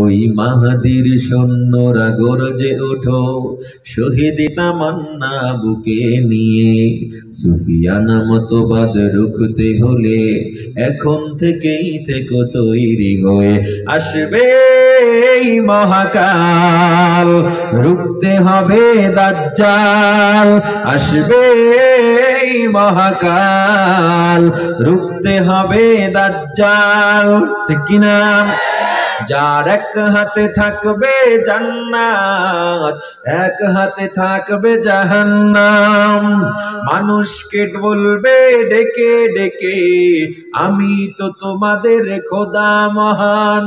ওই মাহাদির সৈন্যরা গর্জে ওঠো, শহীদ তামান্না বুকে নিয়ে। সুফিয়ানা মতবাদ রুখতে হলে এখন থেকেই থেকো তৈরি হয়ে। আসবে এই মহাকাল, রুখতে হবে দাজ্জাল। আসবে এই মহাকাল, রুখতে হবে দাজ্জাল। ঠিক কিনা? যার এক হাতে থাকবে জান্নাত, এক হাতে থাকবে জাহান্নাম। মানুষকে বলবে ডেকে ডেকে, আমি তো তোমাদের খোদা মহান।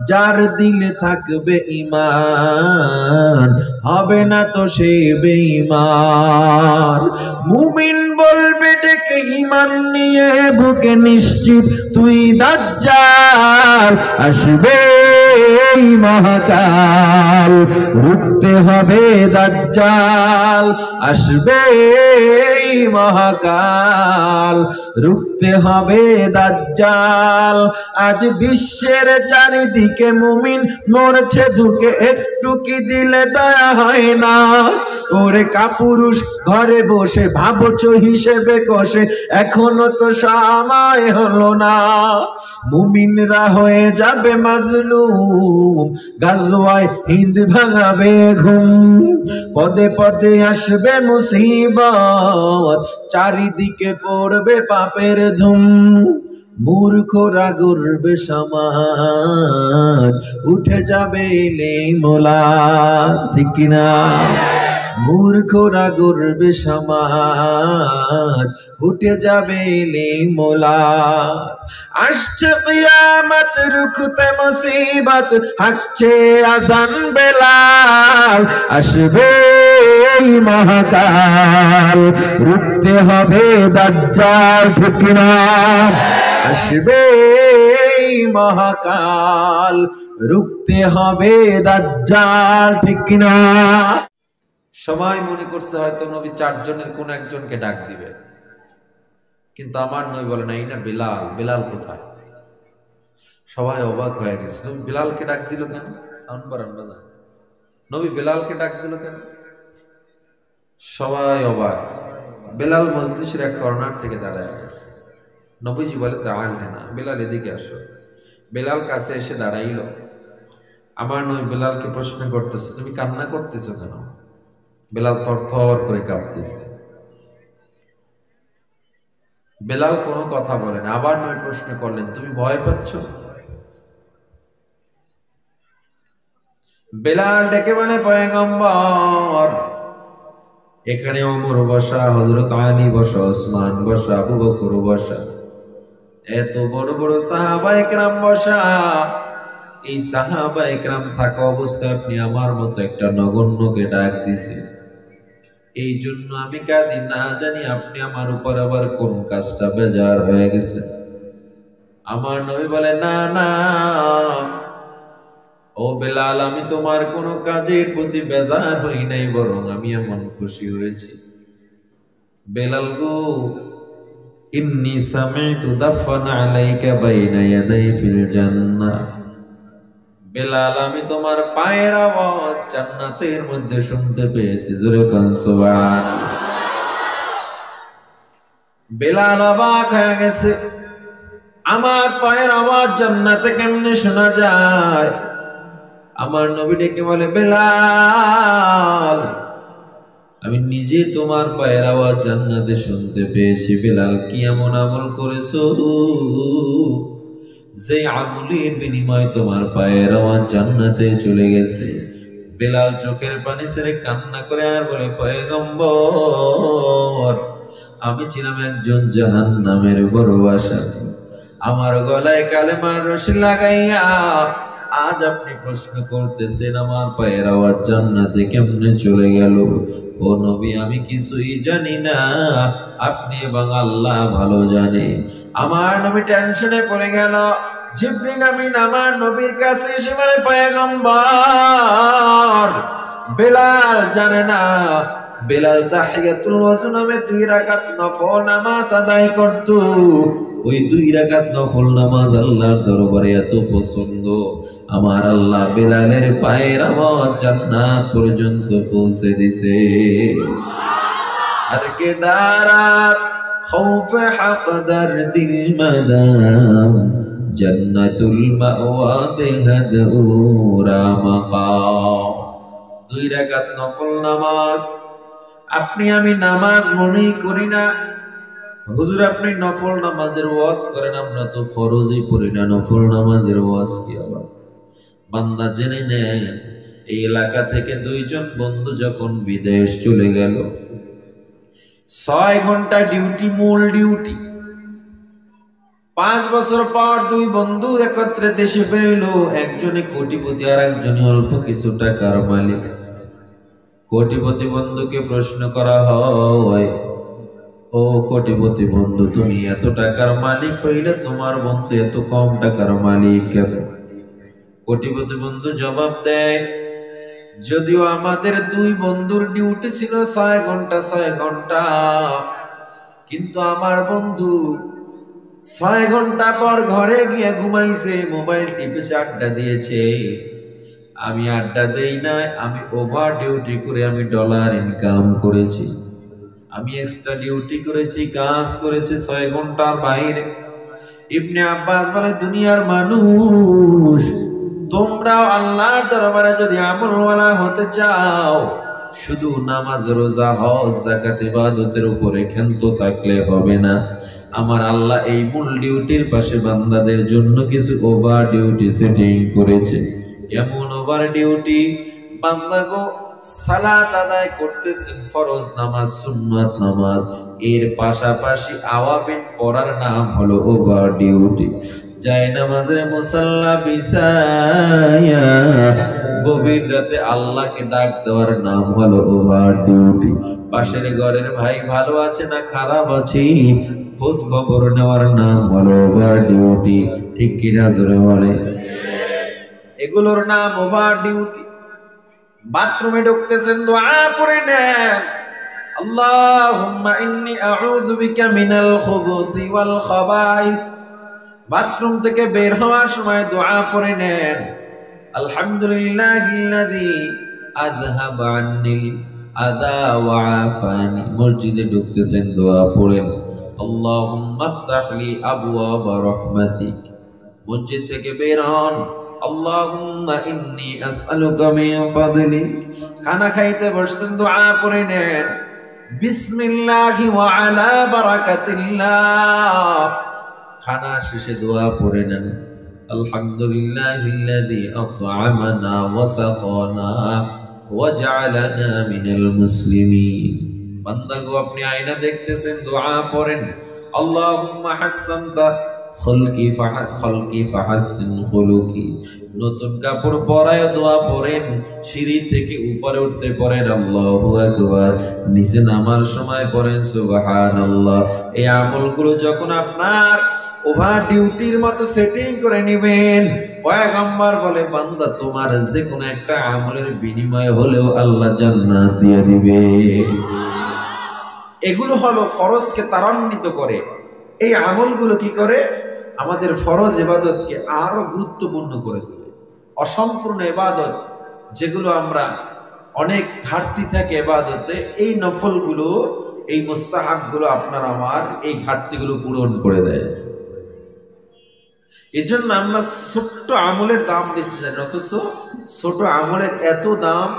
যার দিলে থাকবে ঈমান, হবে না তো সে বেঈমান। মুমিন বলবে ডেকে ঈমান নিয়ে বুকে, নিশ্চিত তুই দাজ্জাল। আসবে এই মহাকাল, রুখতে হবে দাজ্জাল। আসবে এই মহাকাল, রুখতে হবে দাজ্জাল। আজ বিশ্বের চারিদিকে মুমিন মরছে ধুকে, একটু কি দিলে দয়া হয় না? ওরে কাপুরুষ ঘরে বসে ভাবছো হিসেবে কষে, এখনো তো সময় হলো না। মুমিনরা হয়ে যাবে মাজলুম, গাজওয়ায়ে হিন্দ ভাঙাবে ঘুম। পদে পদে আসবে মুসিবত, চারিদিকে পড়বে পাপের ধুম। মূর্খরা গড়বে সমাজ, উঠে যাবে মোলাজ। ঠিক কিনা? মূর্খরা গড়বে সমাজ, উঠে যাবে মোলাজ। আসছে কিয়ামত, রুখতে মুসিবত, হাঁকছে আজান বেলাল। আসবে এই মহাকাল, রুখতে হবে দাজ্জাল। ঠিক কিনা? আসবে এই মহাকাল, রুখতে হবে দাজ্জাল। ঠিক কিনা? সবাই মনে করছে হয়তো নবী চারজনের কোন একজনকে ডাক দিবে, কিন্তু আমার নবী বলে না, এই না বেলাল। বেলাল কোথায়? সবাই অবাক হয়ে গেছে। নবী বেলালকে ডাক দিল কেন? সাউন্ড বাড়ান না। নবী বেলালকে ডাক দিল কেন? সবাই অবাক। বেলাল মজলিসের এক কর্নার থেকে দাঁড়ায় গেছে। নবীজি বলে তাআল না, বেলাল এদিকে আসো। বেলাল কাছে এসে দাঁড়াইল। আমার নবী বেলালকে প্রশ্ন করতেছে, তুমি কান্না করতেছো কেন? বেলাল থরথর করে কাঁপতেছে। বেলাল কোনো কথা বলেন। আবার নবী প্রশ্ন করলেন, তুমি ভয় পাচ্ছ? বেলাল ডেকে বলে, পয়গম্বর, এখানে ওমর বসা, হযরত আলী বসা, ওসমান বসা, আবু বকর বসা, এত বড় বড় সাহাবায়ে কেরাম বসা। এই সাহাবায়ে কেরাম থাকা অবস্থায় আপনি আমার মতো একটা নগণ্যকে ডাক দিয়েছেন। এই জন্য আমি কাঁদি, না জানি আপনি আমার উপর আবার কোন কাজটা বেজার হয়ে গেছে। আমার নবী বলে, না না ও বেলাল, আমি তোমার কোন কাজের প্রতি বেজার হই নাই, বরং আমি এমন খুশি হয়েছি। বেলাল গো, ইন্নী সামি'তু দাফান আলাইকা বাইনা ইয়াদাই ফিল জান্নাহ। বেলাল, আমি তোমার পায়ের আওয়াজ জান্নাতের মধ্যে শুনতে পেয়েছি। জোরে কান সুবহানাল্লাহ। বেলাল অবাক হয়ে গেছে, আমার পায়ের আওয়াজ জান্নাতে কেমনে শোনা যায়? আমার নবী ডেকে বলে, বেলাল, আমি নিজে তোমার পায়ের আওয়াজ জান্নাতে শুনতে পেয়েছি। বেলাল, কি এমন আমল করেছো যে আমলের বিনিময়ে তোমার পায়ের আওয়াজ জান্নাতে চলে গেছে? বেলাল চোখের পানি ছেড়ে কান্না করে আর বলে, পয়গম্বর, আমি ছিলাম একজন জাহান্নামের বড় আসামি। আমার গলায় কালেমার রশি লাগাইয়া আজ আপনি প্রশ্ন করতেছেন আমার পায়ের আওয়াজ জান্নাতে কেমনে চলে গেল? ও নবী, আমি কিছুই জানি না, আপনি এবং আল্লাহ ভালো জানে। আমার নবী টেনশনে পড়ে গেল। জিবরিল আমিন আমার নবীর কাছে এসে বলে, পয়গম্বর, বেলাল জানে না। বেলাল তাহিয়াতুল ওযু নামে 2 রাকাত নফল নামাজ আদায় করত। ওই 2 রাকাত নফল নামাজ আল্লাহর দরবারে এত পছন্দ, আমার আল্লাহ বেলালের পায়ের আওয়াজ জান্নাত পর্যন্ত পৌঁছে দিছে। আর কে দারাত খৌফ হক দরদিল মাদাম জান্নাতুল মাওয়া দেহদুরা মাকাম। 2 রাকাত নফল নামাজ। আপনি আমি নামাজ মনেই করি না, হুজুর আপনি নফল নামাজের ওয়াজ করেন, আমরা তো ফরজই পড়ি না, নফল নামাজের ওয়াজ কি আবার? বান্দা জেনে নেন, এই এলাকা থেকে 2 জন বন্ধু যখন বিদেশ চলে গেল, 6 ঘন্টা ডিউটি, মূল ডিউটি। 5 বছর পর 2 বন্ধু একত্রে দেশে ফিরল। একজনে কোটিপতি আর একজনে অল্প কিছু টাকার মালিক। কোটিপতি বন্ধুকে প্রশ্ন করা হয়, ও কোটিপতি বন্ধু, তুমি এত টাকার মালিক হইলে তোমার বন্ধু এত কম টাকার মালিক কেন? কোটিপতি বন্ধু জবাব দেয়, যদিও আমাদের 2 বন্ধুর ডিউটি ছিল 6 ঘন্টা 6 ঘন্টা, কিন্তু আমার বন্ধু 6 ঘন্টা পর ঘরে গিয়ে ঘুমাইছে, মোবাইল টিপেছে, আড্ডা দিয়েছে। আমি আড্ডা দেই নাই, আমি ওভার ডিউটি করে আমি ডলার ইনকাম করেছি, আমি এক্সট্রা ডিউটি করেছি, কাজ করেছি 6 ঘন্টার বাইরে। ইবনে আব্বাস বলে, দুনিয়ার মানুষ, তোমরাও আল্লাহর দরবারে যদি আমলওয়ালা হতে চাও, শুধু নামাজ, রোজা, হজ, যাকাত, ইবাদতের উপরে ক্ষান্ত থাকলে হবে না। আমার আল্লাহ এই মূল ডিউটির পাশে বান্দাদের জন্য কিছু ওভার ডিউটি সেটিং করেছে। কেমন ওভার ডিউটি? বান্দা গো সালাত আদায় করতেছেন, ফরজ নামাজ, সুন্নাত নামাজ, এর পাশাপাশি আওয়াবিন পড়ার নাম হলো ওভার ডিউটি। যায় নামাজের মুসাল্লা বিছায়া গভীর রাতে আল্লাহকে ডাক দেওয়ার নাম হলো ওভার ডিউটি। পাশের ঘরের ভাই ভালো আছে না খারাপ আছে খোঁজ খবর নেওয়ার নাম হলো ওভার ডিউটি। ঠিক কিনা জোরে বলে? এগুলোর নাম ওভার ডিউটি। বাথরুমে ঢুকতেছেন, দোয়া করে নেন, আল্লাহুম্মা ইন্নী আউযু বিকা মিনাল খুবুসি ওয়াল খাবাইস। বাথরুম থেকে বের হওয়ার সময় দোয়া করে নেন, আলহামদুলিল্লাহিল্লাযী আযহাবা আন্নিল আযা ওয়া আফানি। মসজিদে ঢুকতেছেন, দোয়া পড়েন, আল্লাহুম্মা ইফতাহলি আবওয়াবা রাহমাতিক। মসজিদ থেকে বের হন, আল্লাহুম্মা ইন্নী আসআলুকা মিন ফাদলিক। খানা খাইতে বসছেন, দোয়া পড়ে নেন, বিসমিল্লাহি ওয়া আলা বারাকাতিল্লাহ। খানা শেষে দোয়া পড়ে নেন, আলহামদুলিল্লাহিল্লাযী আত'আমানা ওয়া সাকানা ওয়া জা'আলানা মিনাল মুসলিমিন। বান্দা গো আপনি আয়না দেখতেছেন, দোয়া পড়েন, আল্লাহুম্মা হাসসানতা খলকি ফাহাসসিন খুলুকি। নতুন কাপড় পরায় দোয়া পড়েন, সিঁড়ি থেকে উপরে উঠতে পড়েন আল্লাহু আকবার, নিচে নামার সময় পড়েন সুবহানাল্লাহ। এই আমলগুলো যখন আপনার ওভার ডিউটির মতো সেটিং করে নেবেন, পয়গম্বর বলে, বান্দা তোমার যে কোনো একটা আমলের বিনিময়ে হলেও আল্লাহ জান্নাত দিয়ে দিবে। এগুলো হলো ফরজকে ত্বরান্বিত করে। এই আমলগুলো কি করে? আমাদের ফরজ ইবাদতকে আরো গুরুত্বপূর্ণ করে তোলে। অসম্পূর্ণ ইবাদত যেগুলো আমরা অনেক ঘাটতি থাকে ইবাদতে, এই নফলগুলো, এই মুস্তাহাবগুলো আপনার আমার এই ঘাটতিগুলো পূরণ করে দেয়। এজন্য আমরা ছোট্ট আমলের দাম দিচ্ছি জানি, অথচ ছোট আমলের এত দাম।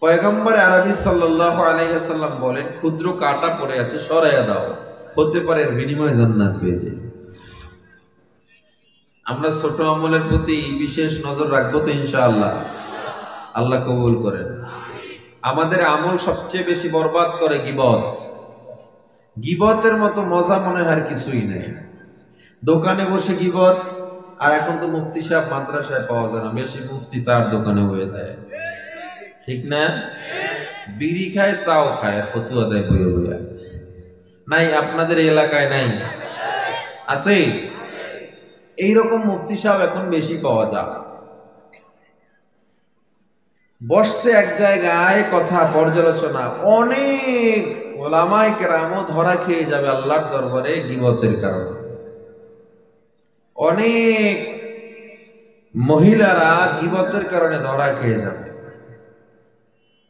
পয়গম্বর আরবি সাল্লাল্লাহু আলাইহি ওয়াসাল্লাম বলেন, ক্ষুদ্র কাঁটা পড়ে আছে, সরাইয়া দাও, হতে পারে এর বিনিময়ে জান্নাত পেয়ে যাই। আমরা ছোট আমলের প্রতি বিশেষ নজর রাখবো তো ইনশাআল্লাহ। আল্লাহ কবুল করেন। আমাদের আমল সবচেয়ে বেশি বরবাদ করে গীবত। গীবতের মতো মজা মনে হয় কিছুই নেই। দোকানে বসে গীবত, আর এখন তো মুফতি সাহেব মাদ্রাসায় পাওয়া যায় না, বেশি মুফতি চার দোকানে হয়ে যায়, ঠিক না? বিড়ি খায়, চাও খায়, ফতুয়া দেয় বইয়ে বইয়া। নাই আপনাদের এলাকায় নাই? আছে? এইরকম মুফতি সাহেব এখন বেশি পাওয়া যায়। বসছে এক জায়গায়, কথা পর্যালোচনা, অনেক ওলামায়ে কেরামও ধরা খেয়ে যাবে আল্লাহর দরবারে গীবতের কারণে। অনেক মহিলারা গীবতের কারণে ধরা খেয়ে যাবে।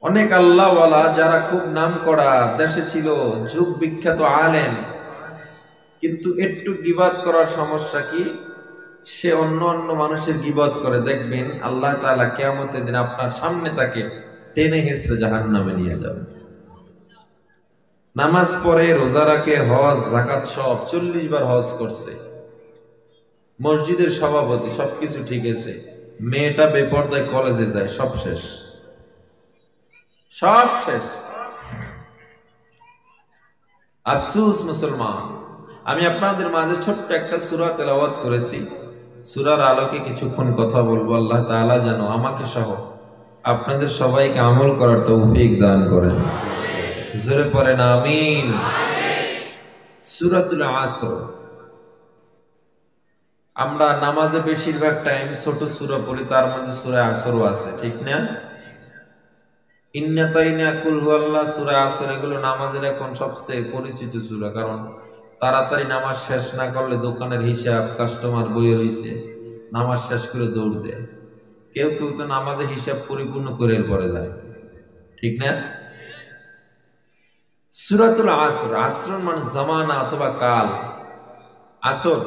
অনেক আল্লাহওয়ালা যারা খুব নাম করা দেশে ছিল, যুগ বিখ্যাত আলেম, কিন্তু একটু গীবত করার সমস্যা কি, সে অন্য অন্য মানুষের গীবত করে, দেখবেন আল্লাহ তাআলা কিয়ামতের দিন আপনার সামনে তাকে টেনে হেঁচড়ে জাহান্নামে নিয়ে যাবে। নামাজ পড়ে, রোজা রাখে, হজ যাকাত সব 40 বার হজ করছে, মসজিদের সভাপতি, সবকিছু ঠিক আছে, মেয়েটা বেপরদায় কলেজে যায়, সব শেষ, সব শেষ। আফসোস মুসলমান, আমি আপনাদের মাঝে ছোট্ট একটা সূরা তেলাওয়াত করেছি, সূরার আলোকে কিছুক্ষণ কথা বলবো। আল্লাহ তাআলা যেন আমাকে সহ আপনাদের সবাইকে আমল করার তৌফিক দান করেন। জোরে পড়েন আমিন। সূরাতুল আসর। আমরা নামাজে বেশিরভাগ টাইম ছোট সূরা পড়ি, তার মধ্যে সূরা আসরও আছে, ঠিক না? ইন্না তাইনা, কুল হুয়াল্লাহ, সূরা আসর, এগুলো নামাজের এখন সবচেয়ে পরিচিত সূরা। কারণ তাড়াতাড়ি নামাজ শেষ না করলে দোকানের হিসাব, কাস্টমার বইয়ে রয়েছে, নামাজ শেষ করে দৌড় দেয়। কেউ কেউ তো নামাজে হিসাব পরিপূর্ণ করে পরে যায়, ঠিক না? সূরাতুল আসর, আসর মানে জামানা অথবা কাল। আসর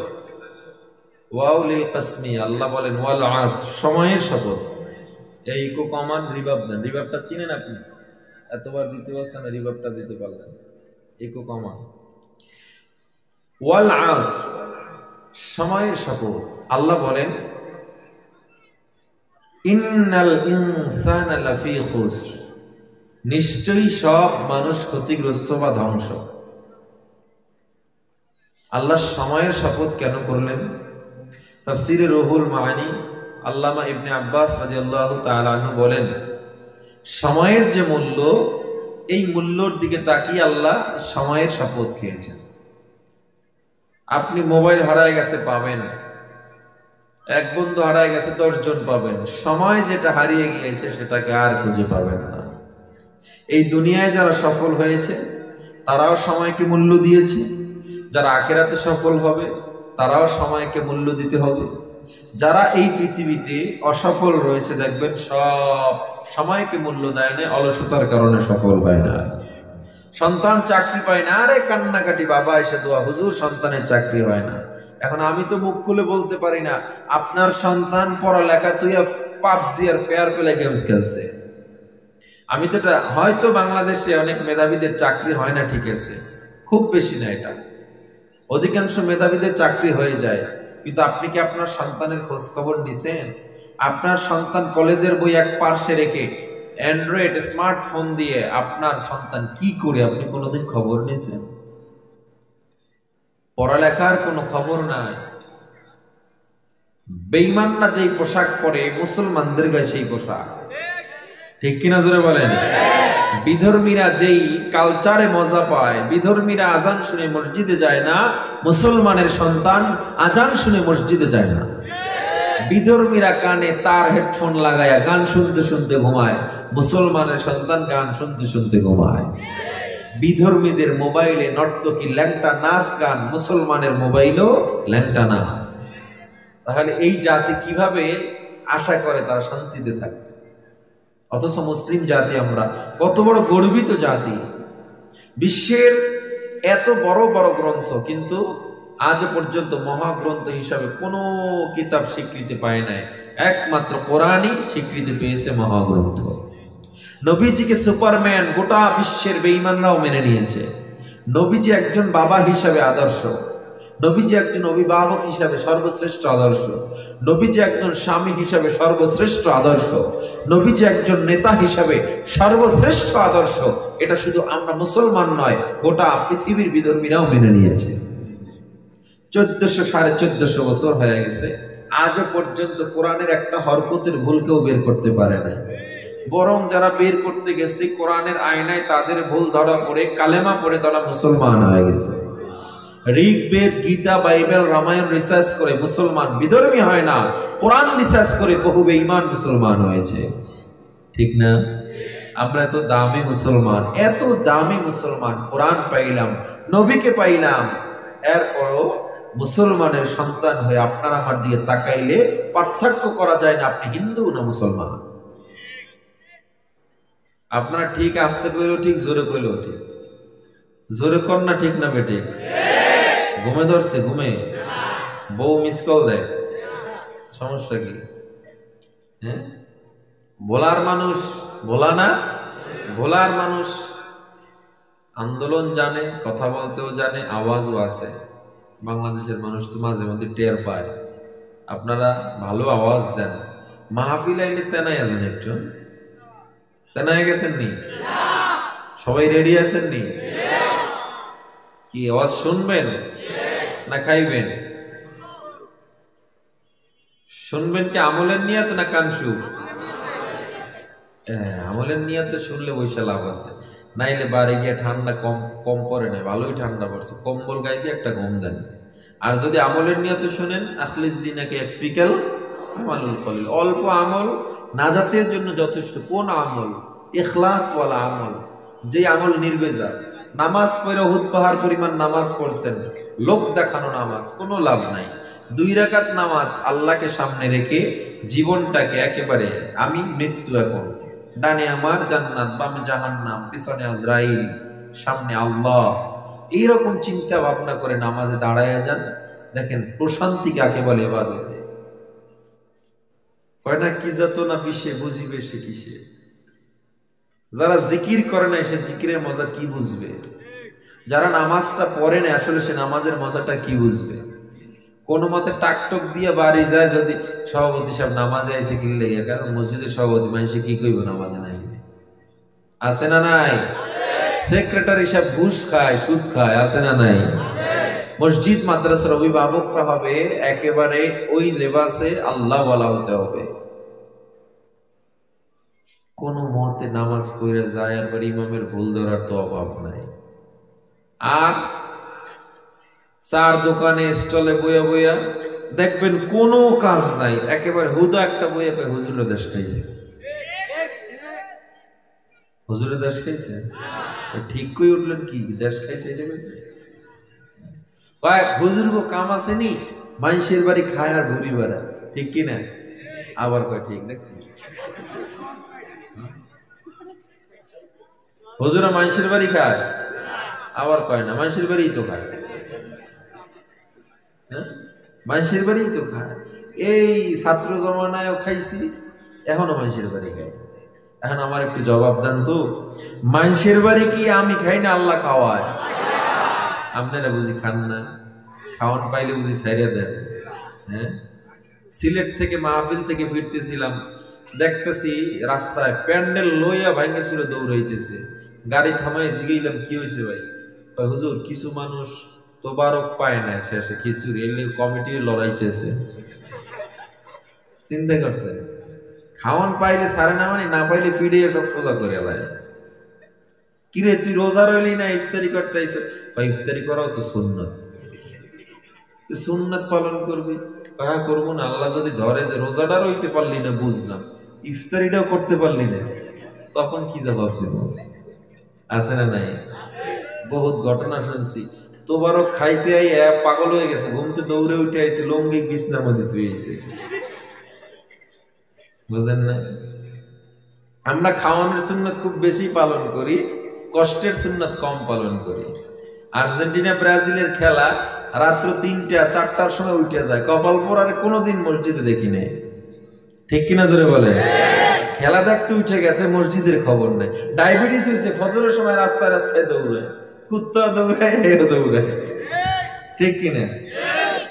ওয়াও লিল কসমি, আল্লাহ বলেন ওয়াল আসর, সময়ের শপথ। এই ইকো কমান, রিভাব দেন। রিভাবটা চিনেন আপনি? এতবার দিতে পারছেন, রিভাবটা দিতে পারলেন। ইকো কমান। ওয়াল আসর, সময়ের শপথ। আল্লাহ বলেন ইন্নাল ইনসানা লাফি খুসর, নিশ্চয়ই সব মানুষ ক্ষতিগ্রস্ত বা ধ্বংস। আল্লাহ সময়ের শপথ কেন করলেন? তাফসীরে রুহুল মাআনি আল্লামা ইবনে আব্বাস রাদিয়াল্লাহু তাআলা আনহু বলেন, সময়ের যে মূল্য, এই মূল্যর দিকে তাকিয়ে আল্লাহ সময়ের শপথ খেয়েছেন। আপনি মোবাইল হারায় গেছে পাবেন, এক বন্ধু হারায় গেছে 10 জন পাবেন, সময় যেটা হারিয়ে গিয়েছে সেটাকে আর খুঁজে পাবেন না। এই দুনিয়ায় যারা সফল হয়েছে তারাও সময়কে মূল্য দিয়েছে, যারা আখিরাতে সফল হবে তারাও সময়কে মূল্য দিতে হবে। যারা এই পৃথিবীতে অসফল রয়েছে দেখবেন সব সময়কে মূল্য দেয় না, অলসতার কারণে সফল হয় না। সন্তান চাকরি পায় না, আরে কান্নাকাটি, বাবা এসে দোয়া, হুজুর সন্তানের চাকরি হয় না। এখন আমি তো মুখ খুলে বলতে পারি না আপনার সন্তান পড়ালেখা তুই পাবজি আর ফেয়ার প্লে গেমস খেলছে। আমি তো হয়তো বাংলাদেশে অনেক মেধাবীদের চাকরি হয় না, ঠিক আছে, খুব বেশি না, এটা অধিকাংশ মেধাবীদের চাকরি হয়ে যায়, কিন্তু আপনি কি আপনার সন্তানের খোঁজ খবর নিছেন? আপনার সন্তান কলেজের বই এক পার্শ্বে রেখে অ্যান্ড্রয়েড স্মার্টফোন দিয়ে আপনার সন্তান কি করে, আপনি কোনোদিন খবর নিয়েছেন? পড়ালেখার কোনো খবর নাই। বেঈমানরা যেই পোশাক পরে, মুসলমানদের গায়ে সেই পোশাক, ঠিক কিনা জোরে বলেন? বিধর্মীরা যেই কালচারে মজা পায়, বিধর্মীরা আজান শুনে মসজিদে যায় না, মুসলমানের সন্তান আজান শুনে মসজিদে যায় না। বিধর্মীরা কানে তার হেডফোন লাগায়া গান শুনতে শুনতে ঘুমায়, মুসলমানের সন্তান গান শুনতে শুনতে ঘুমায়। বিধর্মীদের মোবাইলে নর্তকী ল্যাংটা নাচ গান, মুসলমানের মোবাইলও ল্যাংটা নাচ। তাহলে এই জাতি কিভাবে আশা করে তারা শান্তিতে থাকে? অথচ মুসলিম জাতি আমরা কত বড় গর্বিত জাতি। বিশ্বের এত বড় বড় গ্রন্থ, কিন্তু আজ পর্যন্ত মহাগ্রন্থ হিসাবে কোনো কিতাব স্বীকৃতি পায় নাই, একমাত্র কোরআনই স্বীকৃতি পেয়েছে মহাগ্রন্থ। নবীজিকে সুপারম্যান গোটা বিশ্বের বেঈমানরাও মেনে নিয়েছে। নবীজি একজন বাবা হিসাবে আদর্শ, নবীজি একজন অভিভাবক হিসাবে সর্বশ্রেষ্ঠ আদর্শ, নবীজি একজন স্বামী হিসাবে সর্বশ্রেষ্ঠ আদর্শ, নবীজি একজন নেতা হিসাবে সর্বশ্রেষ্ঠ আদর্শ। এটা শুধু আমরা মুসলমান নয়, গোটা পৃথিবীর বিধর্মীরাও মেনে নিয়েছে। 1400-1450 বছর হয়ে গেছে, আজও পর্যন্ত কোরআনের একটা হরকতের ভুল কেউ বের করতে পারে না। বরং যারা বের করতে গেছে কোরআনের আয়নায় তাদের ভুল ধরা পড়ে কালেমা পড়ে তারা মুসলমান হয়ে গেছে। ঋগ্বেদ, গীতা, বাইবেল, রামায়ণ রিসার্চ করে মুসলমান বিধর্মী হয় না, কোরআন রিসার্চ করে বহু বেঈমান মুসলমান হয়েছে, ঠিক না? আমরা এত দামি মুসলমান, এত দামি মুসলমান, কোরআন পাইলাম, নবীকে পাইলাম, এরপরও মুসলমানের সন্তান হয়ে আপনার আমার দিকে তাকাইলে পার্থক্য করা যায় না আপনি হিন্দু না মুসলমান। আপনারা ঠিক আসতে কইলেও ঠিক, জোরে কইলেও ঠিক। জোরে কর না ঠিক না বেটে? ঘুমে ধরছে, ঘুমে বউ মিস কল দেয়, সমস্যা কি? হ্যাঁ, ভোলার মানুষ, ভোলা না, ভোলার মানুষ আন্দোলন জানে, কথা বলতেও জানে, আওয়াজও আছে। বাংলাদেশের মানুষ তো মাঝে মধ্যে টের পায়। আপনারা ভালো আওয়াজ দেন, মাহফিল আইলে তেনাইয়া যান, একটু তেনাইয়া গেছেন নি? সবাই রেডি আছেন নি? কি আওয়াজ শুনবেন না খাইবেন? শুনবেন কি আমলের নিয়ত না কানসু? আমলের নিয়তে শুনলে বৈশা লাভ আছে, নাইলে বাড়ি গিয়ে ঠান্ডা কম কম পড়ে নাই, ভালোই ঠান্ডা পড়ছে, কম্বল গায়ে দিয়ে একটা ঘুম দেন। আর যদি আমলের নিয়তে শুনেন, আখলিস দিনাকে একফিকাল আমালুল কলিল, অল্প আমল নাজাতের জন্য যথেষ্ট। কোন আমল? ইখলাস ওয়ালা আমল, যে আমল নির্বেজাল। নামাজ পড়ে হুদ পাহাড় পরিমাণ নামাজ পড়ছেন, লোক দেখানো নামাজ, কোনো লাভ নাই। 2 রাকাত নামাজ আল্লাহকে সামনে রেখে জীবনটাকে একেবারে আমি মৃত্যু, এখন ডানে আমার জান্নাত, বামে জাহান্নাম, পিছনে আজরাইল, সামনে আল্লাহ, এইরকম চিন্তা ভাবনা করে নামাজে দাঁড়ায় যান। দেখেন প্রশান্তি কাকে বলে ইবাদতে। কয় না কি যত না বিষে বুঝিবে সে কিসে। যারা জিকির করে না সে জিকিরের মজা কি বুঝবে? যারা নামাজটা পড়ে না আসলে সে নামাজের মজাটা কি বুঝবে? কোন মতে টাকটক দিয়ে বাড়ি যায়, যদি সভাপতি সাহেব নামাজে আইসে কিনলে, কারণ মসজিদের সভাপতি মানুষে কি কইব নামাজে নাই, আছে না নাই? সেক্রেটারি সাহেব ঘুষ খায়, সুদ খায়, আছে না নাই? মসজিদ মাদ্রাসার অভিভাবকরা হবে একেবারে ওই লেবাসে আল্লাহ ওয়ালা হতে হবে। কোন মতে নামাজ পড়ে যায় আর ইমামের ভুল ধরার তো অভাব নাই। আর চার দোকানে স্টলে বইয়া বইয়া দেখবেন কোনো কাজ নাই, একেবারে হুদা একটা বইয়া কয় হুজুরের দেশ খাইছে, হুজুরের দেশ খাইছে। ঠিক কই উঠলেন কি দেশ খাইছে? হুজুর গো কাম আছে নি, মানুষের বাড়ি খায় আর ঘুরি বেড়া, ঠিক কিনা? আবার কয় ঠিক। দেখছেন হুজুরা মানুষের বাড়ি খায়, আবার কয় না মানুষের বাড়ি তো খায়। হ্যাঁ, মানুষের বাড়ি তো খায়। এই ছাত্র জমানায়ও খাইছি, এখনো মানুষের বাড়ি খাই। এখন আমার একটু জবাব দেন তো, মানুষের বাড়ি কি আমি খাই না আল্লাহ খাওয়ায়? আপনারা বুঝি খান না, খাওয়ান পাইলে বুঝি ছাইড়া দেন। হ্যাঁ, সিলেট থেকে মাহফিল থেকে ফিরতেছিলাম, দেখতেছি রাস্তায় প্যান্ডেল লইয়া ভাইঙ্গা ছিল দৌড়াইতেছে। গাড়ি থামাই জিগাইলাম কি হয়েছে ভাই? হুজুর কিছু মানুষ তোবারক পায় না, শেষে খিচুড়ি এলে কমিটি লড়াইতেছে। চিন্তা করছে, খাওয়ান পাইলে সারে না, মানে না পাইলে ফিরে সব সোজা করে এলায়। কিরে তুই রোজা রইলি না, ইফতারি করতে আইছো? ইফতারি করাও তো সুন্নাত, সুন্নাত পালন করবি। কাহা করবো না, আল্লাহ যদি ধরে যে রোজাটা রইতে পারলি না, বুঝলাম, ইফতারিটাও করতে পারলি না, তখন কি জবাব দেব? আছে না নাই? বহুত ঘটনা শুনছি, তোবারক খাইতে আই পাগল হয়ে গেছে, ঘুমতে দৌড়ে উঠে আইছে, লঙ্গি বিছনার মধ্যে ধুয়েছে। বুঝেন না? আমরা খাওয়ানোর সুন্নাত খুব বেশি পালন করি, কষ্টের সুন্নাত কম পালন করি। আর্জেন্টিনা ব্রাজিলের খেলা রাত্র 3টা 4টার সময় উঠে যায়, কপাল পোড়ারে কোনোদিন মসজিদে দেখি নাই, ঠিক কিনা জোরে বলে? খেলা দেখতে উঠে গেছে, মসজিদের খবর নেই। ডায়াবেটিস হয়েছে, ফজরের সময় রাস্তায় রাস্তায় দৌড়ায়, কুত্তা দৌড়ায়, দৌড়ায়, ঠিক কিনা?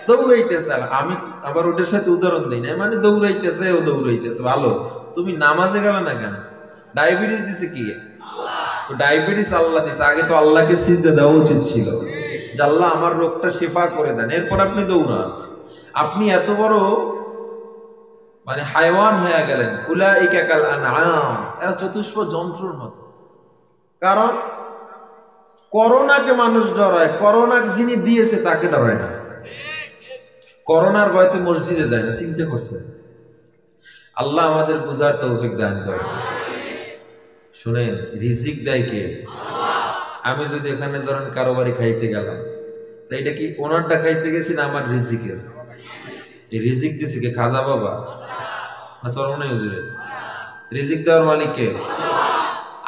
দৌড়াইতেছে। আমি আবার ওটার সাথে উদাহরণ দিই না, মানে দৌড়াইতেছে, ও দৌড়াইতেছে, ভালো। তুমি নামাজে গেলে না কেন? ডায়াবেটিস দিছে কি? ডায়াবেটিস আল্লাহ দিছে, আগে তো আল্লাহকে সিজদা দেওয়া উচিত ছিল যে আল্লাহ আমার রোগটা শিফা করে দেন, এরপর আপনি দৌড়ান। আপনি এত বড় মানে হাইওয়ান হয়ে গেলেন, উলাইকা কাল আনআম, এরা চতুষ্প যন্ত্রের মতো। কারণ করোনাকে মানুষ ডরায়, করোনা যিনি দিয়েছে তাকে ডরায় না। করোনার ভয়তে মসজিদে যায় না, চিন্তা করছে। আল্লাহ আমাদের বুঝার তৌফিক দান করেন। শুনেন, রিজিক দেয় কে? আমি যদি এখানে ধরেন কারো বাড়ি খাইতে গেলাম, তাই এটা কি ওনারটা খাইতে গেছি না আমার রিজিকের? এই রিজিক দিছে কে? খাজা বাবা না সরমনাই হুজুরের? রিজিক দেওয়ার মালিক কে?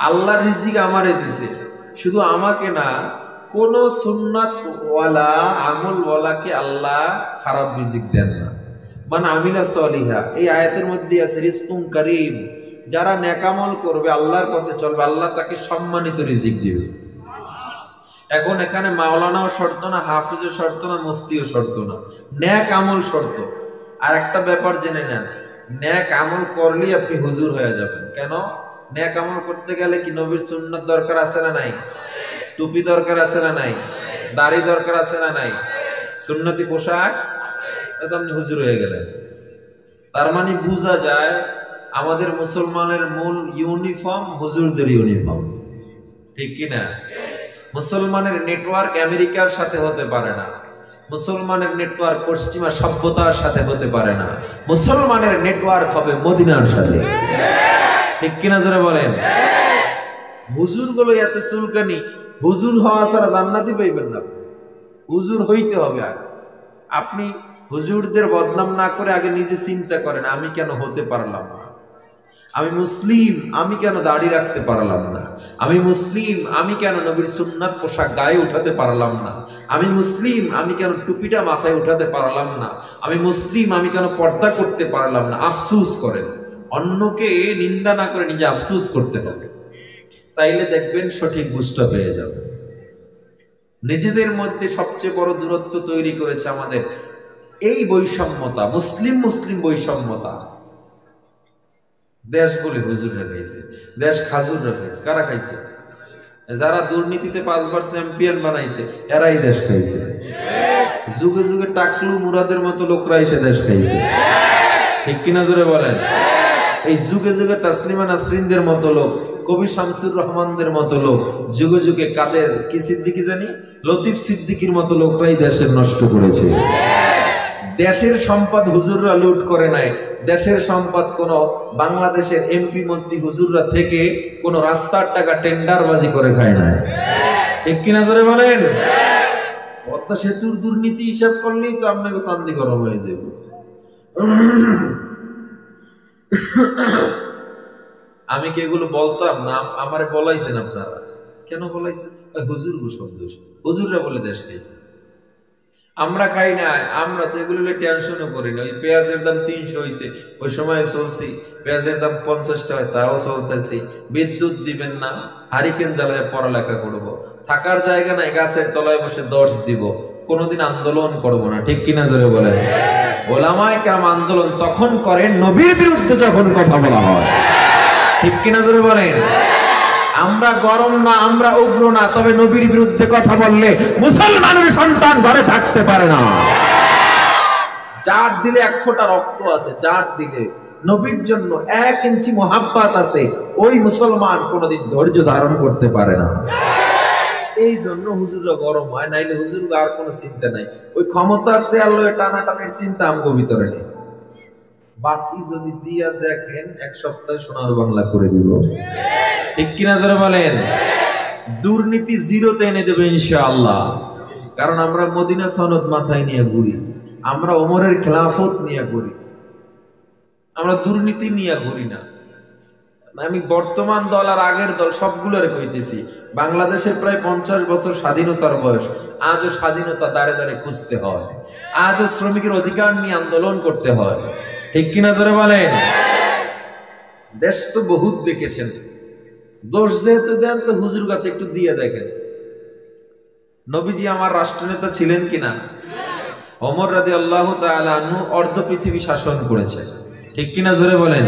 আল্লাহ রিজিক আমারে দিছে, শুধু আমাকে না, কোন সুন্নাত ওয়ালা আমল ওয়ালাকে আল্লাহ খারাপ রিজিক দেন না। মান আমিলা সলিহা, এই আয়াতের মধ্যে আছে রিজকুম কারীম, যারা নেক আমল করবে, আল্লাহর পথে চলবে, আল্লাহ তাকে সম্মানিত রিজিক দিবে। এখন এখানে মাওলানাও শর্ত না, হাফিজও শর্ত না, মুফতিও শর্ত না, নেক আমল শর্ত। আর একটা ব্যাপার জেনে নেন, নেক আমল করলেই আপনি হুজুর হয়ে যাবেন। কেন? নেক আমল করতে গেলে কি নবীর সুন্নাত দরকার আছে না নাই? টুপি দরকার আছে না নাই? দাড়ি দরকার আছে না নাই? সুন্নতি পোশাক, তাতে আপনি হুজুর হয়ে গেলেন। তার মানে বোঝা যায় আমাদের মুসলমানের মূল ইউনিফর্ম হুজুরদের ইউনিফর্ম, ঠিক কিনা? মুসলমানের নেটওয়ার্ক আমেরিকার সাথে হতে পারে না, মুসলমানের নেটওয়ার্ক পশ্চিমা সভ্যতার সাথে হতে পারে না, মুসলমানের নেটওয়ার্ক হবে মদিনার সাথে, ঠিক কিনা জোরে বলেন? হুজুর গুলো এত চুলকানি, হুজুর হওয়া ছাড়া জান্নাতি পাইবেন না। হুজুর হইতে হবে আগে। আপনি হুজুরদের বদনাম না করে আগে নিজে চিন্তা করেন, আমি কেন হতে পারলাম না? আমি মুসলিম, আমি কেন দাড়ি রাখতে পারলাম না? আমি মুসলিম, আমি কেন নবীর সুন্নাত পোশাক গায়ে উঠাতে পারলাম না? আমি মুসলিম, আমি কেন টুপিটা মাথায় উঠাতে পারলাম না? আমি মুসলিম, আমি কেন পর্দা করতে পারলাম না? আফসোস করেন, অন্যকে নিন্দা না করে নিজে আফসোস করতে হবে, তাইলে দেখবেন সঠিক বুঝটা পেয়ে যাবে। নিজেদের মধ্যে সবচেয়ে বড় দূরত্ব তৈরি করেছে আমাদের এই বৈষম্যতা, মুসলিম মুসলিম বৈষম্যতা। দেশ বলে হুজুররা খাইছে, দেশ খাজুররা খাইছে। কারা খাইছে? যারা দুর্নীতিতে 5 বার চ্যাম্পিয়ন বানাইছে এরাই দেশ খাইছে। যুগে যুগে টাকলু মুরাদের মতো লোকরা এসে দেশ খাইছে, ঠিক কিনা জোরে বলেন? এই যুগে যুগে তাসলিমা নাসরিনদের মতো লোক, কবি শামসুর রহমানদের মতো লোক, যুগে যুগে কাদের কি সিদ্দিকী জানি, লতিফ সিদ্দিকীর মতো লোকরাই দেশের নষ্ট করেছে। দেশের সম্পদ হুজুররা লুট করে নাই, দেশের সম্পদ কোন বাংলাদেশের এমপি মন্ত্রী হুজুররা থেকে কোন রাস্তার টাকা টেন্ডারবাজি করে খায় নাই, ঠিক কিনা জোরে বলেন? পদ্মা সেতুর দুর্নীতি হিসাব করলেই তো আপনাকে চান্দি গরম হয়ে যাবে। আমি কি এগুলো বলতাম না? আমারে বলাইছেন আপনারা। কেন বলাইছেন? হুজুর গো শব্দ, হুজুররা বলে দেশ খাইছে। আমরা খাই না, আমরা তো এগুলো টেনশনও করি না। ওই পেঁয়াজের দাম 300 হয়েছে, ওই সময় চলছি, পেঁয়াজের দাম 50 টাকা, তাও চলতেছি। বিদ্যুৎ দিবেন না, হারিকেন জ্বালায় পড়ালেখা করব, থাকার জায়গা নাই, গাছের তলায় বসে দর্শ দিব, কোনোদিন আন্দোলন করব না, ঠিক কিনা জোরে বলেন? ওলামায়ে কেরাম আন্দোলন তখন করেন নবীর বিরুদ্ধে যখন কথা বলা হয়, ঠিক কিনা জোরে বলেন? আমরা গরম না, আমরা উগ্র না, তবে নবীর বিরুদ্ধে কথা বললে মুসলমানের সন্তান ঘরে থাকতে পারে না। যার দিলে 1 ফোঁটা রক্ত আছে, যার দিলে নবীর জন্য 1 ইঞ্চি মোহাব্বত আছে, ওই মুসলমান কোনোদিন ধৈর্য ধারণ করতে পারে না। এই জন্য হুজুররা গরম হয়, নাইলে হুজুর আর কোনো চিন্তা নাই। ওই ক্ষমতার চেয়ার লয়ে টানাটানির চিন্তা আমগো ভিতরে নেই। বাকি যদি দিয়া দেখেন 1 সপ্তাহে সোনার বাংলা করে দিব, ঠিক কিনা জোরে বলেন? দুর্নীতি জিরোতে এনে দেবে ইনশাআল্লাহ। কারণ আমরা মদিনা সনদ মাথায় নিয়ে ঘুরি, আমরা ওমরের খেলাফত নিয়ে ঘুরি, আমরা দুর্নীতি নিয়ে ঘুরি না। আমি বর্তমান দল আর আগের দল সবগুলোর কইতেছি, বাংলাদেশের প্রায় 50 বছর স্বাধীনতার বয়স, আজও স্বাধীনতা দাঁড়ে দাঁড়ে খুঁজতে হয়, আজও শ্রমিকের অধিকার নিয়ে আন্দোলন করতে হয়, ঠিক কিনা জোরে বলেন? দেশ তো বহুত দেখেছেন, দোষ যেহেতু দেন তো হুজুর গাতে একটু দিয়ে দেখেন। নবীজি আমার রাষ্ট্রনেতা ছিলেন কিনা? ওমর রাদিয়াল্লাহু তাআলা আনহু অর্ধ পৃথিবী শাসন করেছে, ঠিক কিনা জোরে বলেন?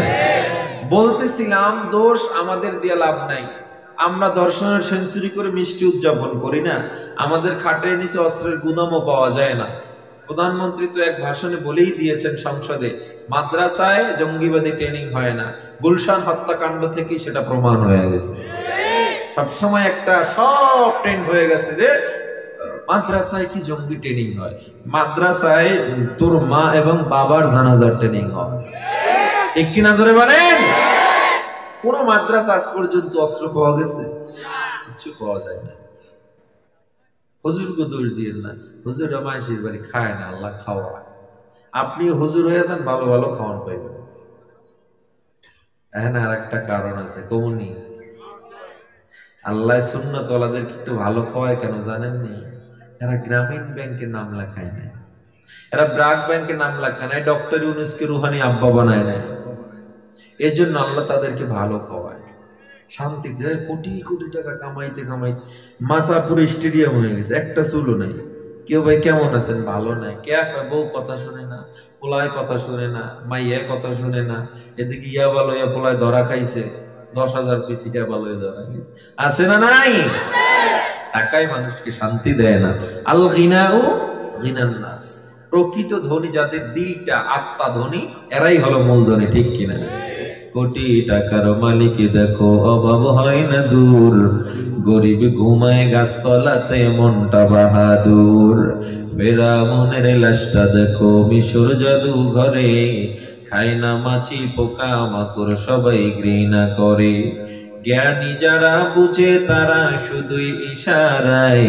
বলতেছিলাম দোষ আমাদের দিয়ে লাভ নাই, আমরা দর্শনের সেঞ্চুরি করে মিষ্টি উদযাপন করি না, আমাদের খাটের নিচে অস্ত্রের গুদামও পাওয়া যায় না। প্রধানমন্ত্রী তো এক ভাষণে বলেই দিয়েছেন সংসদে, মাদ্রাসায় জঙ্গিবাদী ট্রেনিং হয় না। গুলশান হত্যাকাণ্ড থেকেই সেটা প্রমাণ হয়ে গেছে। সবসময় একটা সব ট্রেন্ড হয়ে গেছে যে মাদ্রাসায় কি জঙ্গি ট্রেনিং হয়? মাদ্রাসায় তোর মা এবং বাবার জানাজার ট্রেনিং হয়, ঠিক কিনা জোরে বলেন? কোন মাদ্রাসা আজ পর্যন্ত অস্ত্র পাওয়া গেছে? কিছু পাওয়া যায় না। হুজুরকে দোষ দিয়েন না, হুজুর মাসির বাড়ি খায় না, আল্লাহ খাওয়ায়। আপনি হুজুর হয়ে যান, ভালো ভালো খাওয়ান পাইবেন। এখানে আর একটা কারণ আছে, কমনি আল্লাহ সুন্নাত ওয়ালাদেরকে একটু ভালো খাওয়ায় কেন জানেননি? এরা গ্রামীণ ব্যাংকে নাম লেখায় নাই, এরা ব্রাক ব্যাংকে নাম লেখা নাই, ডক্টর ইউনুসকে রুহানি আব্বা বানায় নাই। এই জন্য আল্লাহ তাদেরকে ভালো খাওয়ায়, শান্তিতে। কোটি কোটি টাকা কামাইতে কামাইতে মাথা পুরো স্টেডিয়াম হয়ে গেছে, একটা চুলও নাই। কেউ ভাই কেমন আছেন, ভালো নাই। কে কয় বউ কথা শুনে না, পোলায় কথা শুনে না, মাইয়া কথা শুনে না। এদিকে ইয়াবা লইয়া পোলায় ধরা খাইছে, 10,000 পিস ইয়াবা লইয়া ধরা খাইছে। আছে না নাই? টাকায় মানুষকে শান্তি দেয় না। আল গিনাউ গিনান নাস, প্রকৃত ধনী যাদের দিলটা আত্মা ধনী, এরাই হলো মূল ধনী, ঠিক কিনা? কোটি টাকার মালিক দেখো অভাব হয় না দূর, গরিব ঘুমায় গাছতলাতে মনটা বাহাদুর। ফেরাউনের লাশটা দেখো মিশর জাদু ঘরে, খায় না মাছি পোকা মাকড় সবাই ঘৃণা করে। জ্ঞানী যারা বুঝে তারা শুধুই ইশারায়,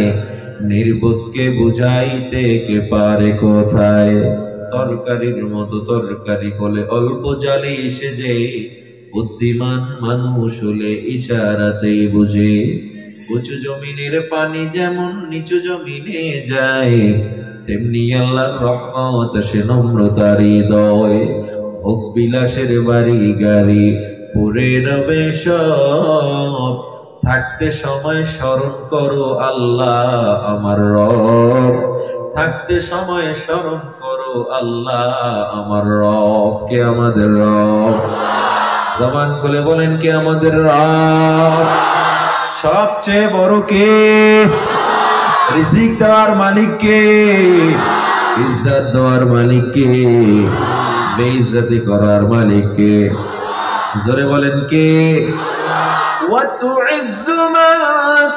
নির্বোধকে বুঝাইতে কে পারে কোথায়। তরকারির মতো তরকারি হলে অল্প জালে সেজে, বুদ্ধিমান মানুষ হলে ইশারাতেই বুঝে। উঁচু জমিনের পানি যেমন নিচু জমিনে যায়, তেমনি আল্লাহর রহমত সে নম্রতার হৃদয়। ভোগ বিলাসের বাড়ি গাড়ি পড়ে রবে সব, থাকতে সময় স্মরণ করো আল্লাহ আমার রব। থাকতে সময় স্মরণ করো আল্লাহ আমার রব। কে আমাদের রব? জবান খুলে বলেন, কে আমাদের রব? সবচেয়ে বড় কে? রিজিক দেওয়ার মালিক কে? ইজ্জত দেওয়ার মালিক কে? বেইজ্জতি করার মালিক কে? জোরে বলেন কে? وتعز من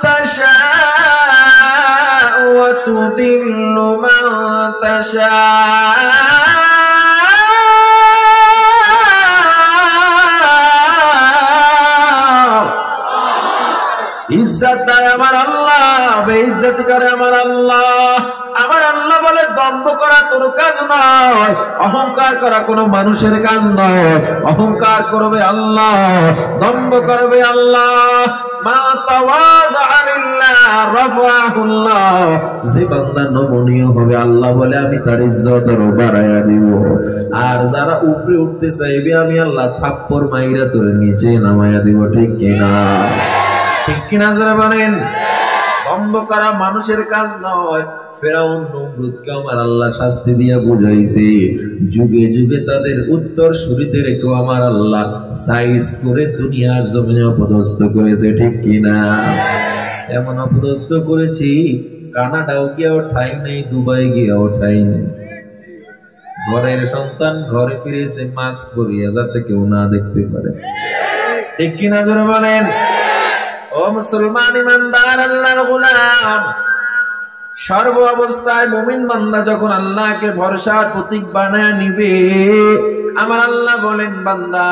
تشاء وتذل من تشاء ইজ্জত দেয় আমার আল্লাহ, বেইজ্জতি করে আমার আল্লাহ। আমার আল্লাহ বলে দম্ভ করা তোর কাজ নয়, অহংকার করা কোনো মানুষের কাজ নয়। অহংকার করবে আল্লাহ, দম্ভ করবে আল্লাহ। মা তাওয়াদা লিল্লাহ রাফাহুল্লাহ, যে বান্দা নমনীয় হবে আল্লাহ বলে আমি তার ইজ্জত আরো বাড়াইয়া দিব। আর যারা উপরে উঠতে চাইবে আমি আল্লাহ থাপ্পড় মাইরা তোরে নিচে নামাইয়া দিব। ঠিক কিনা? ঠিক কিনা যারা বলেন? দম্ভ করা মানুষের কাজ নয়। ফেরাউন নমরুদকে আমার আল্লাহ শাস্তি দিয়া বুঝাইছে, যুগে যুগে তাদের উত্তর সুরিতে রেখে আমার আল্লাহ সাইজ করে দুনিয়ার জমিনে অপদস্থ করেছে। ঠিক কিনা? এমন অপদস্থ করেছি, কানাডাও গিয়াও ঠাই নেই, দুবাই গিয়াও ঠাই নেই। ঘরের সন্তান ঘরে ফিরেছে মাস্ক পরিয়া, যাতে কেউ না দেখতে পারে। ঠিক কিনা যারা বলেন? ও মুসলমান ইমানদার আল্লাহর গোলাম, সর্ব অবস্থায় মুমিন বান্দা যখন আল্লাহকে ভরসার প্রতীক বানায় নিবে, আমার আল্লাহ বলেন বান্দা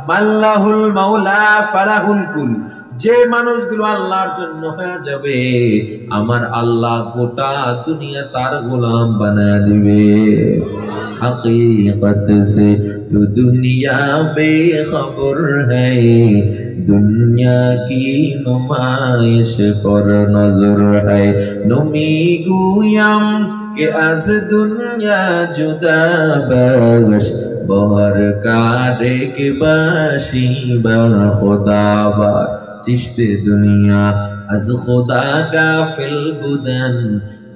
মাল্লাহুল মাওলা ফালাহুল কুল, যে মানুষগুলো আল্লাহর জন্য হয়ে যাবে আমার আল্লাহ গোটা দুনিয়া তার গোলাম বানায় দিবে। हकीकत से तो दुनिया बेखबर है, दुनिया की नुमाइश पर नजर है। नमी गुयाम के आज दुनिया जुदा बख्श, बहर काटे के बाशी बा खुदा बा। चिश्ते दुनिया आज खुदा का फिल बुदन,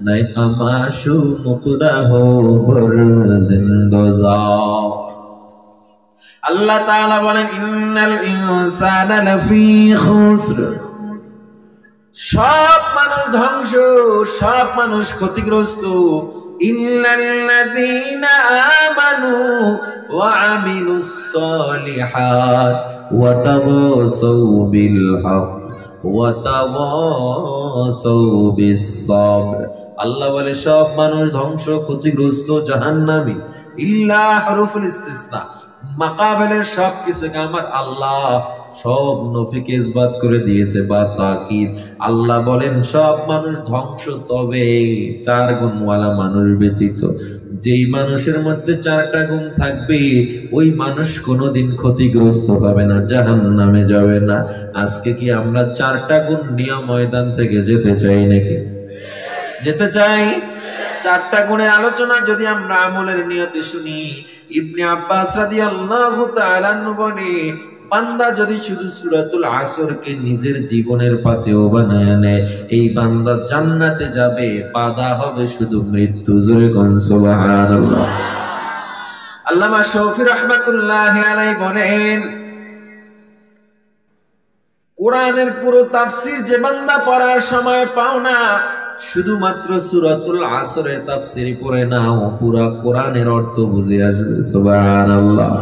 नए तमाशु मुकदा हो भर जिंदोजा। अल्लाह ताला बोलेन इन्नाल इंसाना लफी खुस्र, सब मानुष ধ্বংস, सब मानुष ক্ষতিগ্রস্ত। ইল্লাল্লাযীনা আমানু ওয়া আমিলুস সালিহাত ওয়া তাওয়াসাউ বিল হক ওয়া তাওয়াসাউ বিস সাবর। আল্লাহ বলে সব মানুষ ধ্বংস, ক্ষতিগ্রস্ত, জাহান্নামী। ইল্লা হরফুল ইস্তিসনা, মাকাবেলের সবকিছুকে আমার আল্লাহ সব নফিকে ইসবাত করে দিয়েছে বা তাকিদ। আল্লাহ বলেন সব মানুষ ধ্বংস, তবে 4 গুণওয়ালা মানুষ ব্যতীত। যেই মানুষের মধ্যে 4টা গুণ থাকবে ওই মানুষ কোনোদিন ক্ষতিগ্রস্ত হবে না, জাহান্নামে যাবে না। আজকে কি আমরা 4টা গুণ নিয়ে ময়দান থেকে যেতে চাই নাকি? যেতে চাই। 4টা গুণের আলোচনা যদি আমরা আমলের নিয়তে শুনি, ইবনে আব্বাস রাদিয়াল্লাহু তাআলা আনহু বলে, বান্দা যদি শুধু সূরাতুল আসরকে নিজের জীবনের পাথেয় বানায় নেয়, এই বান্দা জান্নাতে যাবে, বাধা হবে শুধু মৃত্যু। জোরে কোন সুবহানাল্লাহ। আল্লামা শফি রাহমাতুল্লাহি আলাইহি বলেন, কোরআনের পুরো তাফসীর যে বান্দা পড়ার সময় পাও না, শুধুমাত্র সূরাতুল আসরের তাফসীর পড়ে নাও, পুরো কোরআনের অর্থ বুঝে আসবে। সুবহানাল্লাহ।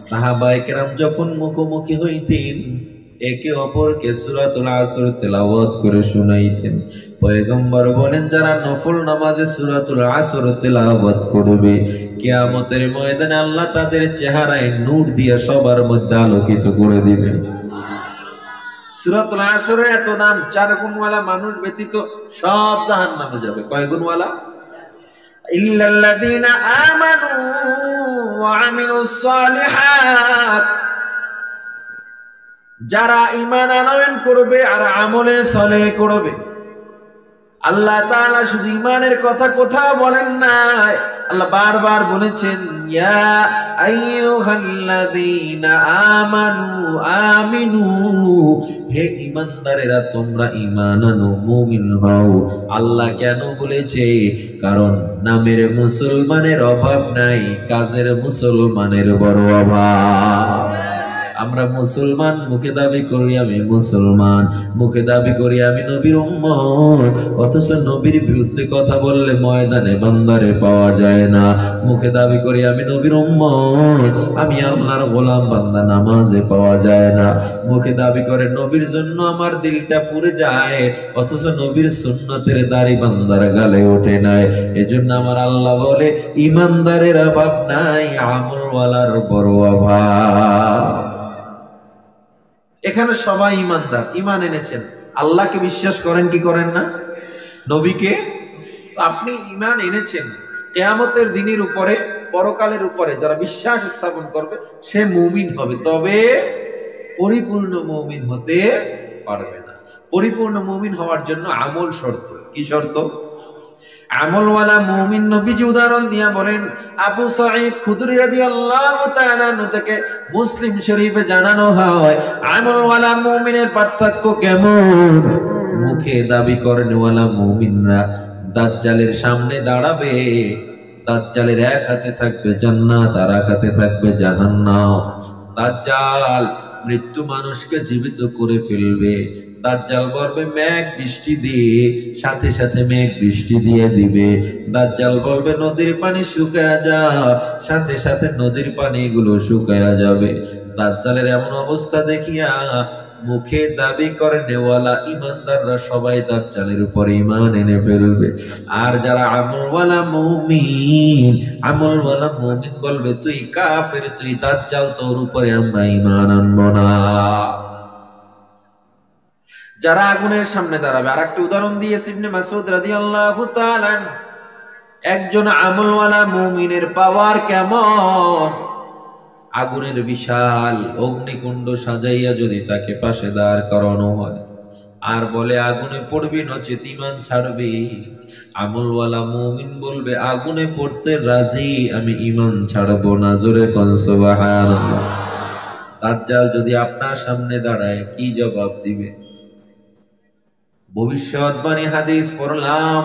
সাহাবায়ে কেরাম যখন মুখোমুখি হইতেন, একে অপরকে সূরাতুল আসর তেলাওয়াত করে শুনাইতেন। পয়গম্বর বলেন, যারা নফল নামাজে সূরাতুল আসর তেলাওয়াত করবে, কিয়ামতের ময়দানে আল্লাহ তাদের চেহারায় নূর দিয়ে সবার মধ্যে আলোকিত করে দিবেন। সূরাতুল আসরের এত দাম, 4 গুণওয়ালা মানুষ ব্যতীত সব জাহান্নামে যাবে। কয় গুণওয়ালা? ইল্লাল্লাযীনা আমানু ওয়া আমিলুস সালিহাত, যারা ঈমান আনয়ন করবে আর আমলে সালেহ করবে। আল্লাহ তাআলা শুধু ঈমানের কথা কোথাও বলেন নাই, আল্লাহ বারবার বলেছেন, ইয়া আইয়ুহাল্লাযীনা আমানু আমিনু, হে ঈমানদারেরা তোমরা ঈমান আনো, মুমিন হও। আল্লাহ কেন বলেছে? কারণ নামের মুসলমানের অভাব নাই, কাজের মুসলমানের বড় অভাব। আমরা মুসলমান, মুখে দাবি করি আমি মুসলমান, মুখে দাবি করি আমি নবীর উম্মত, অথচ নবীর বিরুদ্ধে কথা বললে ময়দানে বান্দারে পাওয়া যায় না। মুখে দাবি করি আমি নবীর উম্মত, আমি আল্লাহর গোলাম, বান্দা নামাজে পাওয়া যায় না। মুখে দাবি করে নবীর জন্য আমার দিলটা পুড়ে যায়, অথচ নবীর সুন্নতের দাড়ি বান্দার গালে ওঠে নাই। এজন্য আমার আল্লাহ বলে, ঈমানদারের অভাব নাই, আমলওয়ালার বড় অভাব। এখানে সবাই ঈমানদার, ঈমান এনেছেন, আল্লাহকে বিশ্বাস করেন কি করেন না? নবীকে। তো আপনি ঈমান এনেছেন, কিয়ামতের দিনের উপরে, পরকালের উপরে যারা বিশ্বাস স্থাপন করবে সে মুমিন হবে, তবে পরিপূর্ণ মুমিন হতে পারবে না। পরিপূর্ণ মুমিন হওয়ার জন্য আমল শর্ত। কি শর্ত? আমলওয়ালা মুমিন নবীজি উদাহরণ দিয়া বলেন, আবু সাঈদ খুদরি রাদিয়াল্লাহু তাআলা আনহু থেকে মুসলিম শরীফে জানানো হয়, আমলওয়ালা মুমিনের পার্থক্য কেমন? মুখে দাবি করেনওয়ালা মুমিনরা দাজ্জালের সামনে দাঁড়াবে, দাজ্জালের এক হাতে থাকবে জান্নাত আর এক হাতে থাকবে জাহান্নাম। দাজ্জাল মৃত্যু মানুষকে জীবিত করে ফেলবে। দাজ্জাল বলবে মেঘ বৃষ্টি দিয়ে, সাথে সাথে মেঘ বৃষ্টি দিয়ে দিবে। দাজ্জাল বলবে নদীর পানি শুকায়া যা, সাথে সাথে নদীর পানিগুলো শুকায়া যাবে। দাজ্জালের এমন অবস্থা দেখিয়া মুখে দাবি করে নেওয়ালা ঈমানদাররা সবাই দাজ্জালের উপর ঈমান এনে ফেলবে। আর যারা আমলওয়ালা মুমিন, আমলওয়ালা মুমিন বলবে তুই কাফের, তুই দাজ্জাল, তোর উপরে আমরা ঈমান আনবো না। যারা আগুনের সামনে দাঁড়াবে, আর একটা উদাহরণ দিয়েছে ইবনে মাসউদ রাদিয়াল্লাহু তাআলা, একজন আমলওয়ালা মুমিনের পাওয়ার কেমন? আগুনের বিশাল অগ্নিকুণ্ড সাজাইয়া যদি তাকে পাশে দাঁড় করানো হয় আর বলে আগুনে পড়বি নচেত ঈমান ছাড়বি, আমলওয়ালা মুমিন বলবে আগুনে পড়তে রাজি, আমি ঈমান ছাড়বো না। জোরে কোন সুবহানাল্লাহ। দাজ্জাল যদি আপনার সামনে দাঁড়ায় কি জবাব দিবে? ভবিষ্যৎবাণী হাদিস পড়লাম,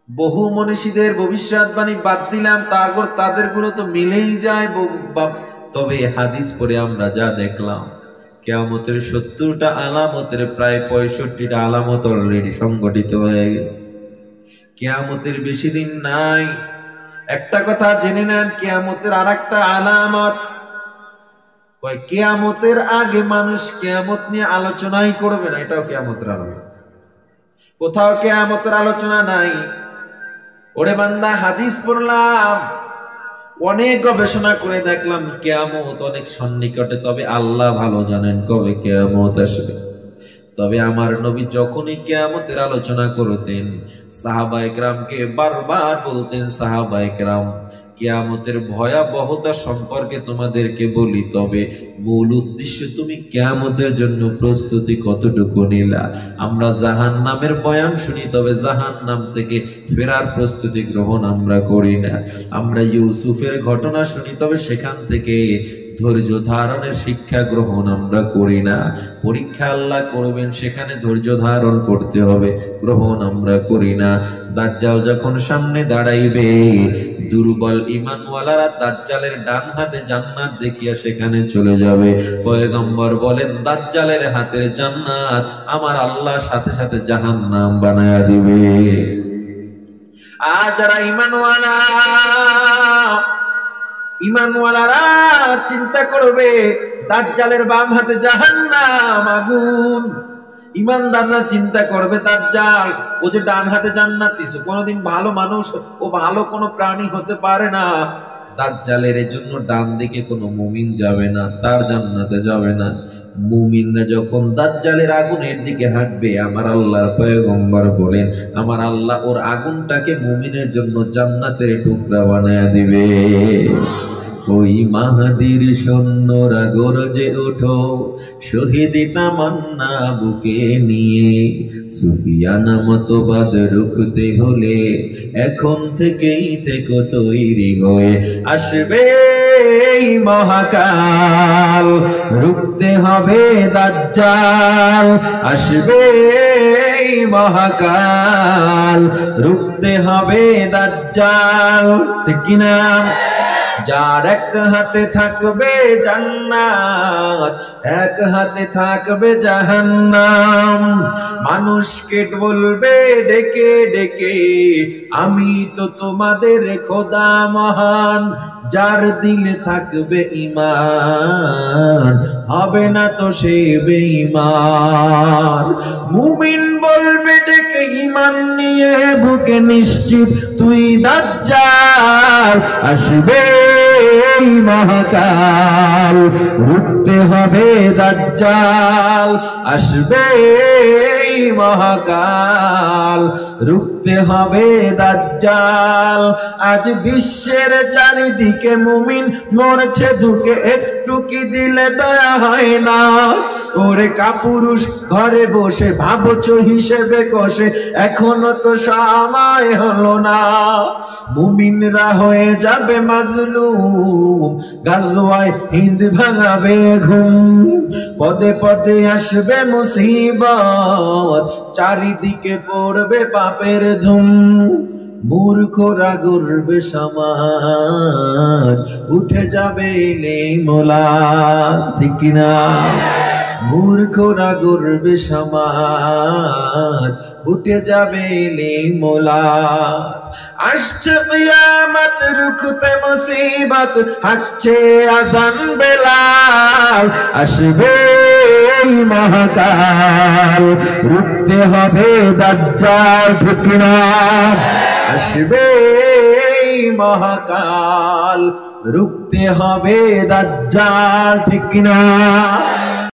বহু মনীষীদের ভবিষ্যৎবাণী বাদ দিলাম, তারপর তাদের গুলো তো মিলেই যায়। তবে হাদিস পড়ে আমরা যা দেখলাম, কিয়ামতের 70টা আলামতের প্রায় 65টা আলামত অলরেডি সংগঠিত হয়ে গেছে। কিয়ামতের বেশি দিন নাই। একটা কথা জেনে নেন, কিয়ামতের আর একটা আলামত, কিয়ামতের আগে মানুষ কিয়ামত নিয়ে আলোচনাই করবে না, এটাও কিয়ামতের আলামত। কোথাও কিয়ামতের আলোচনা নাই। ওরে বান্দা, হাদিস পড়লাম, অনেক গবেষণা করে দেখলাম কিয়ামত অনেক সন্নিকটে, তবে আল্লাহ ভালো জানেন কবে কিয়ামত আসবে। তবে আমার নবী যখনই কিয়ামতের আলোচনা করতেন সাহাবায়ে কেরামকে বারবার বলতেন, সাহাবায়ে কেরাম কিয়ামতের ভয়াবহতা সম্পর্কে তোমাদেরকে বলি, তবে মূল উদ্দেশ্য তুমি কিয়ামতের জন্য প্রস্তুতি কতটুকু নিলা। আমরা জাহান্নামের বয়ান শুনি, তবে জাহান্নাম থেকে ফেরার প্রস্তুতি গ্রহণ আমরা করি না। আমরা ইউসুফের ঘটনা শুনি, তবে সেখান থেকে ধৈর্য ধারণের শিক্ষা গ্রহণ আমরা করি না। পরীক্ষা আল্লাহ করবেন, সেখানে ধৈর্য ধারণ করতে হবে, গ্রহণ আমরা করি না। দাজ্জাল যখন সামনে দাঁড়াইবে, দুর্বল ঈমানওয়ালারা দাজ্জালের ডান হাতে জান্নাত দেখিয়া সেখানে চলে যাবে। পয়গম্বর বলেন দাজ্জালের হাতের জান্নাত আমার আল্লাহ সাথে সাথে জাহান্নাম বানায়া দিবে। আর যারা ঈমানওয়ালারা চিন্তা করবে দাজ্জালের বাম হাতে জাহান্নাম আগুন, ঈমানদাররা চিন্তা করবে দাজ্জাল ও যে ডান হাতে জান্নাত দিছে, কোনোদিন ভালো মানুষ ও ভালো কোনো প্রাণী হতে পারে না। দাজ্জালের জন্য ডান দিকে কোনো মুমিন যাবে না, তার জান্নাতে যাবে না। মুমিনরা যখন দাজ্জালের আগুনের দিকে হাঁটবে, আমার আল্লাহর পয়গম্বর বলেন আমার আল্লাহ ওর আগুনটাকে মুমিনের জন্য জান্নাতের টুকরা বানায়া দিবে। ওই মাহাদির সৈন্যরা গরজে ওঠো, শহীদ তামান্না বুকে নিয়ে, সুফিয়ানা মতবাদ রুখতে হলে এখন থেকেই থেকো তৈরি হয়ে। আসবে এই মহাকাল, রুখতে হবে দাজ্জাল। আসবে এই মহাকাল, রুখতে হবে দাজ্জাল। ঠিক কিনা? যার এক হাতে থাকবে জান্নাত, এক হাতে থাকবে জাহান্নাম। মানুষকে বলবে ডেকে ডেকে আমি তো তোমাদের খোদা মহান। যার দিলে থাকবে ঈমান, হবে না তো সে বেঈমান। মুমিন বলবে ডেকে ঈমান নিয়ে বুকে নিশ্চিত তুই দাজ্জাল। আসবে এই মহাকাল, রুখতে হবে দাজ্জাল। আসবে এই মহাকাল, রুখতে হবে দাজ্জাল। আজ বিশ্বের চারিদিকে মুমিন মরছে ধুকে, একটু কি দিলে দয়া হয় না? ওরে কাপুরুষ ঘরে বসে ভাবছো হিসেবে কষে, এখনো তো সময় হলো না। মুমিনরা হয়ে যাবে মাজলুম, গাজওয়ায়ে হিন্দ ভাঙাবে ঘুম। পদে পদে আসবে মুসিবত, চারিদিকে পড়বে পাপের ধুম। মূর্খরা গড়বে সমাজ, উঠে যাবে মোলাজ। ঠিক কিনা? মূর্খরা গড়বে সমাজ, উঠে যাবে মোলাজ। আসছে কিয়ামত, রুখতে মুসিবত, হাঁকছে আযান বেলাল। আসবে এই মহাকাল, রুখতে হবে দাজ্জাল। ঠিক কিনা? আসবে এই মহাকাল, রুখতে হবে দাজ্জাল। ঠিক কিনা?